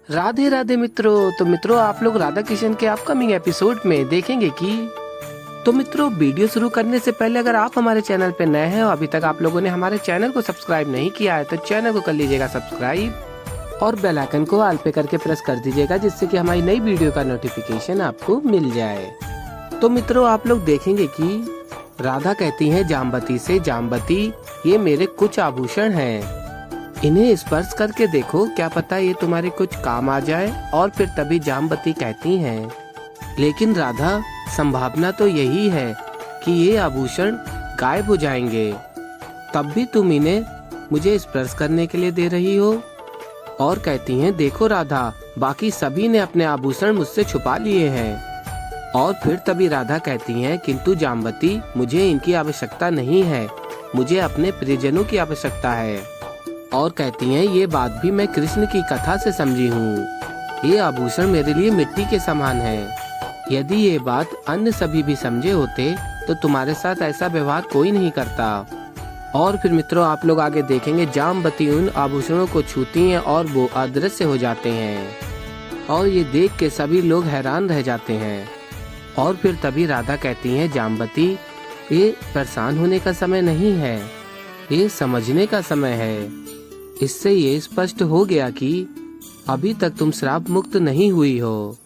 राधे राधे मित्रों। तो मित्रों, आप लोग राधा किशन के अपकमिंग एपिसोड में देखेंगे कि मित्रों, वीडियो शुरू करने से पहले अगर आप हमारे चैनल पे नए हैं और अभी तक आप लोगों ने हमारे चैनल को सब्सक्राइब नहीं किया है तो चैनल को कर लीजिएगा सब्सक्राइब और बेल आइकन को ऑल पे करके प्रेस कर दीजिएगा, जिससे कि हमारी नई वीडियो का नोटिफिकेशन आपको मिल जाए। तो मित्रों, आप लोग देखेंगे कि राधा कहती है जाम्बती से, जाम्बती ये मेरे कुछ आभूषण हैं, इन्हें स्पर्श करके देखो, क्या पता ये तुम्हारे कुछ काम आ जाए। और फिर तभी जाम्बती कहती हैं, लेकिन राधा संभावना तो यही है कि ये आभूषण गायब हो जाएंगे, तब भी तुम इन्हें मुझे स्पर्श करने के लिए दे रही हो। और कहती हैं, देखो राधा, बाकी सभी ने अपने आभूषण मुझसे छुपा लिए हैं। और फिर तभी राधा कहती हैं, किंतु जाम्बती मुझे इनकी आवश्यकता नहीं है, मुझे अपने प्रियजनों की आवश्यकता है। और कहती हैं, ये बात भी मैं कृष्ण की कथा से समझी हूँ, ये आभूषण मेरे लिए मिट्टी के समान है। यदि ये बात अन्य सभी भी समझे होते तो तुम्हारे साथ ऐसा व्यवहार कोई नहीं करता। और फिर मित्रों, आप लोग आगे देखेंगे, जाम्बती उन आभूषणों को छूती हैं और वो अदृश्य हो जाते हैं और ये देख के सभी लोग हैरान रह जाते हैं। और फिर तभी राधा कहती हैं, जाम्बती ये परेशान होने का समय नहीं है, ये समझने का समय है। इससे ये स्पष्ट हो गया कि अभी तक तुम श्राप मुक्त नहीं हुई हो।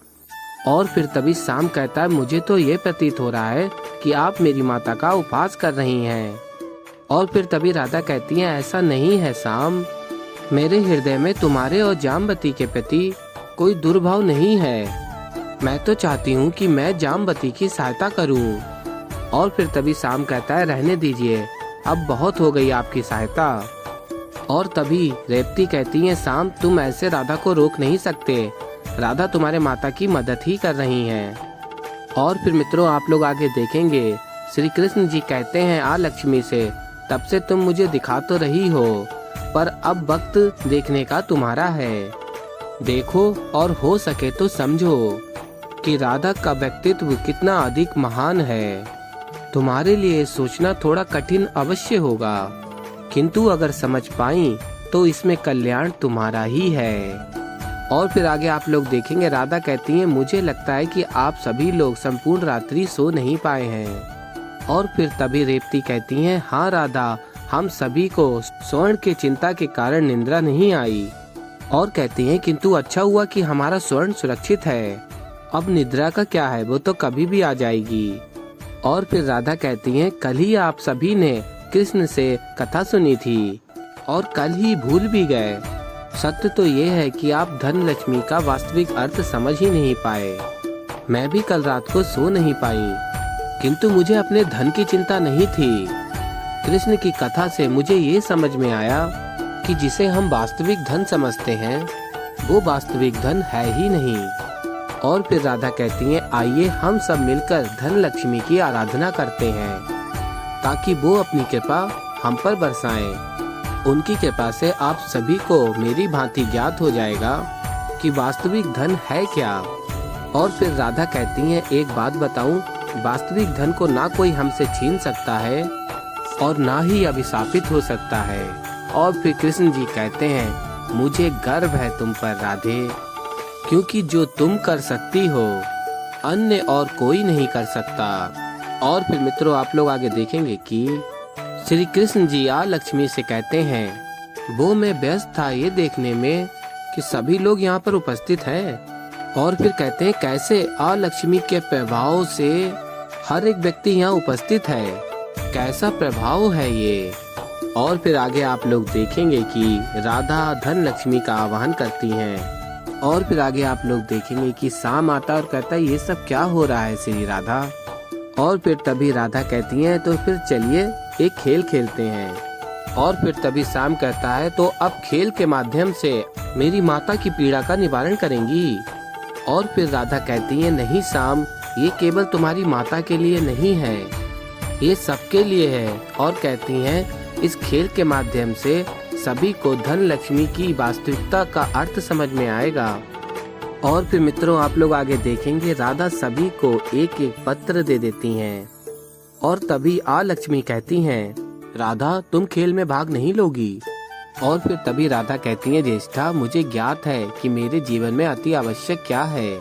और फिर तभी शाम कहता है, मुझे तो ये प्रतीत हो रहा है कि आप मेरी माता का उपहास कर रही हैं। और फिर तभी राधा कहती है, ऐसा नहीं है शाम, मेरे हृदय में तुम्हारे और जाम्बती के प्रति कोई दुर्भाव नहीं है। मैं तो चाहती हूँ कि मैं जाम्बती की सहायता करूँ। और फिर तभी शाम कहता है, रहने दीजिए, अब बहुत हो गई आपकी सहायता। और तभी रेवती कहती है, शाम तुम ऐसे राधा को रोक नहीं सकते, राधा तुम्हारे माता की मदद ही कर रही हैं। और फिर मित्रों, आप लोग आगे देखेंगे, श्री कृष्ण जी कहते हैं, आ लक्ष्मी से, तब से तुम मुझे दिखा तो रही हो, पर अब वक्त देखने का तुम्हारा है। देखो और हो सके तो समझो कि राधा का व्यक्तित्व कितना अधिक महान है। तुम्हारे लिए सोचना थोड़ा कठिन अवश्य होगा, किंतु अगर समझ पाई तो इसमें कल्याण तुम्हारा ही है। और फिर आगे आप लोग देखेंगे, राधा कहती हैं, मुझे लगता है कि आप सभी लोग संपूर्ण रात्रि सो नहीं पाए हैं। और फिर तभी रेवती कहती हैं, हाँ राधा, हम सभी को स्वर्ण की चिंता के कारण निद्रा नहीं आई। और कहती हैं, किंतु अच्छा हुआ कि हमारा स्वर्ण सुरक्षित है, अब निद्रा का क्या है, वो तो कभी भी आ जाएगी। और फिर राधा कहती हैं, कल ही आप सभी ने कृष्ण से कथा सुनी थी और कल ही भूल भी गए। सत्य तो ये है कि आप धन लक्ष्मी का वास्तविक अर्थ समझ ही नहीं पाए। मैं भी कल रात को सो नहीं पाई, किंतु मुझे अपने धन की चिंता नहीं थी। कृष्ण की कथा से मुझे ये समझ में आया कि जिसे हम वास्तविक धन समझते हैं वो वास्तविक धन है ही नहीं। और फिर राधा कहती हैं, आइए हम सब मिलकर धन लक्ष्मी की आराधना करते हैं ताकि वो अपनी कृपा हम पर बरसाएं। उनकी कृपा से आप सभी को मेरी भांति ज्ञात हो जाएगा कि वास्तविक धन है क्या। और फिर राधा कहती हैं, एक बात बताऊं, वास्तविक धन को ना कोई हमसे छीन सकता है और ना ही अभिशापित हो सकता है। और फिर कृष्ण जी कहते हैं, मुझे गर्व है तुम पर राधे, क्योंकि जो तुम कर सकती हो अन्य और कोई नहीं कर सकता। और फिर मित्रों, आप लोग आगे देखेंगे कि श्री कृष्ण जी आ लक्ष्मी से कहते हैं, वो मैं व्यस्त था ये देखने में कि सभी लोग यहाँ पर उपस्थित हैं। और फिर कहते हैं, कैसे आ लक्ष्मी के प्रभाव से हर एक व्यक्ति यहाँ उपस्थित है, कैसा प्रभाव है ये। और फिर आगे आप लोग देखेंगे कि राधा धन लक्ष्मी का आह्वान करती हैं। और फिर आगे आप लोग देखेंगे कि शाम आता और कहता है, ये सब क्या हो रहा है श्री राधा। और फिर तभी राधा कहती हैं, तो फिर चलिए एक खेल खेलते हैं। और फिर तभी शाम कहता है, तो अब खेल के माध्यम से मेरी माता की पीड़ा का निवारण करेंगी। और फिर राधा कहती है, नहीं शाम, ये केवल तुम्हारी माता के लिए नहीं है, ये सबके लिए है। और कहती हैं, इस खेल के माध्यम से सभी को धन लक्ष्मी की वास्तविकता का अर्थ समझ में आएगा। और फिर मित्रों, आप लोग आगे देखेंगे, राधा सभी को एक एक पत्र दे देती हैं। और तभी आ लक्ष्मी कहती हैं, राधा तुम खेल में भाग नहीं लोगी। और फिर तभी राधा कहती है, ज्येष्ठा मुझे ज्ञात है कि मेरे जीवन में अति आवश्यक क्या है,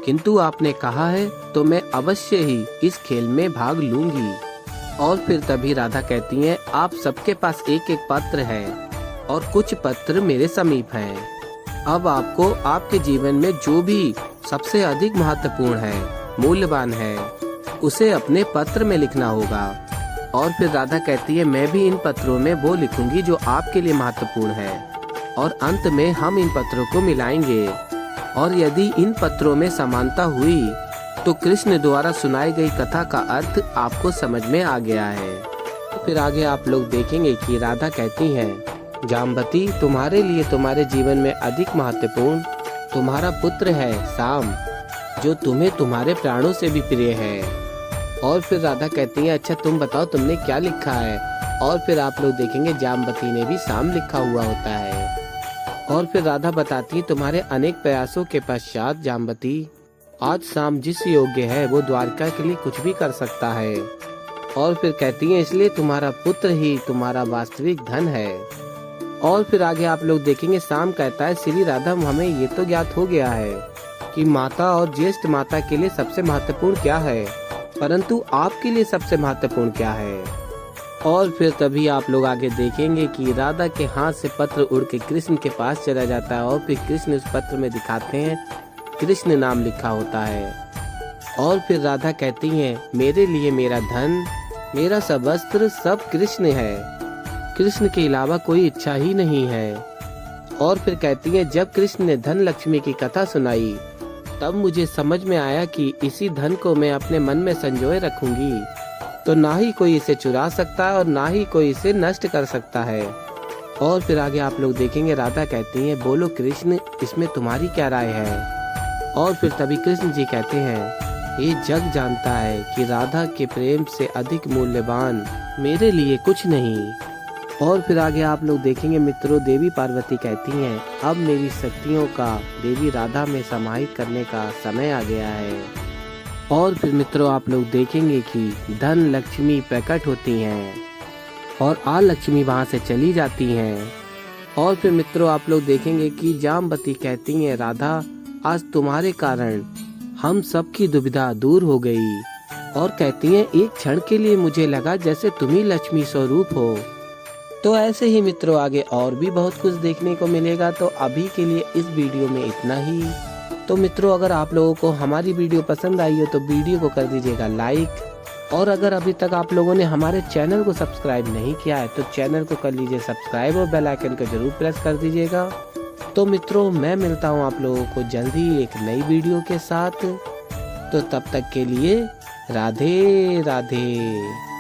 किंतु आपने कहा है तो मैं अवश्य ही इस खेल में भाग लूंगी। और फिर तभी राधा कहती है, आप सबके पास एक एक पत्र है और कुछ पत्र मेरे समीप हैं। अब आपको आपके जीवन में जो भी सबसे अधिक महत्वपूर्ण है, मूल्यवान है, उसे अपने पत्र में लिखना होगा। और फिर राधा कहती है, मैं भी इन पत्रों में वो लिखूंगी जो आपके लिए महत्वपूर्ण है, और अंत में हम इन पत्रों को मिलाएंगे, और यदि इन पत्रों में समानता हुई तो कृष्ण द्वारा सुनाई गई कथा का अर्थ आपको समझ में आ गया है। फिर आगे आप लोग देखेंगे कि राधा कहती हैं, जाम्बती तुम्हारे लिए तुम्हारे जीवन में अधिक महत्वपूर्ण तुम्हारा पुत्र है साम, जो तुम्हें तुम्हारे प्राणों से भी प्रिय है। और फिर राधा कहती है, अच्छा तुम बताओ तुमने क्या लिखा है। और फिर आप लोग देखेंगे जाम्बती ने भी साम लिखा हुआ होता है। और फिर राधा बताती है, तुम्हारे अनेक प्रयासों के पश्चात जाम्बती आज साम जिस योग्य है वो द्वारका के लिए कुछ भी कर सकता है। और फिर कहती है, इसलिए तुम्हारा पुत्र ही तुम्हारा वास्तविक धन है। और फिर आगे आप लोग देखेंगे साम कहता है, श्री राधा हमें ये तो ज्ञात हो गया है कि माता और ज्येष्ठ माता के लिए सबसे महत्वपूर्ण क्या है, परंतु आपके लिए सबसे महत्वपूर्ण क्या है। और फिर तभी आप लोग आगे देखेंगे कि राधा के हाथ से पत्र उड़ के कृष्ण के पास चला जाता है, और फिर कृष्ण उस पत्र में दिखाते हैं कृष्ण नाम लिखा होता है। और फिर राधा कहती हैं, मेरे लिए मेरा धन, मेरा सब वस्त्र सब कृष्ण है, कृष्ण के अलावा कोई इच्छा ही नहीं है। और फिर कहती हैं, जब कृष्ण ने धन लक्ष्मी की कथा सुनाई तब मुझे समझ में आया कि इसी धन को मैं अपने मन में संजोए रखूंगी तो ना ही कोई इसे चुरा सकता है और ना ही कोई इसे नष्ट कर सकता है। और फिर आगे आप लोग देखेंगे राधा कहती हैं, बोलो कृष्ण इसमें तुम्हारी क्या राय है। और फिर तभी कृष्ण जी कहते हैं, ये जग जानता है कि राधा के प्रेम से अधिक मूल्यवान मेरे लिए कुछ नहीं। और फिर आगे आप लोग देखेंगे मित्रों, देवी पार्वती कहती हैं, अब मेरी शक्तियों का देवी राधा में समाहित करने का समय आ गया है। और फिर मित्रों आप लोग देखेंगे कि धन लक्ष्मी प्रकट होती हैं और आ लक्ष्मी वहां से चली जाती हैं। और फिर मित्रों आप लोग देखेंगे कि जाम्बती कहती हैं, राधा आज तुम्हारे कारण हम सबकी दुविधा दूर हो गई। और कहती हैं, एक क्षण के लिए मुझे लगा जैसे तुम ही लक्ष्मी स्वरूप हो। तो ऐसे ही मित्रों आगे और भी बहुत कुछ देखने को मिलेगा। तो अभी के लिए इस वीडियो में इतना ही। तो मित्रों अगर आप लोगों को हमारी वीडियो पसंद आई हो तो वीडियो को कर दीजिएगा लाइक, और अगर अभी तक आप लोगों ने हमारे चैनल को सब्सक्राइब नहीं किया है तो चैनल को कर लीजिए सब्सक्राइब और बेल आइकन को जरूर प्रेस कर दीजिएगा। तो मित्रों मैं मिलता हूँ आप लोगों को जल्दी एक नई वीडियो के साथ। तो तब तक के लिए राधे राधे।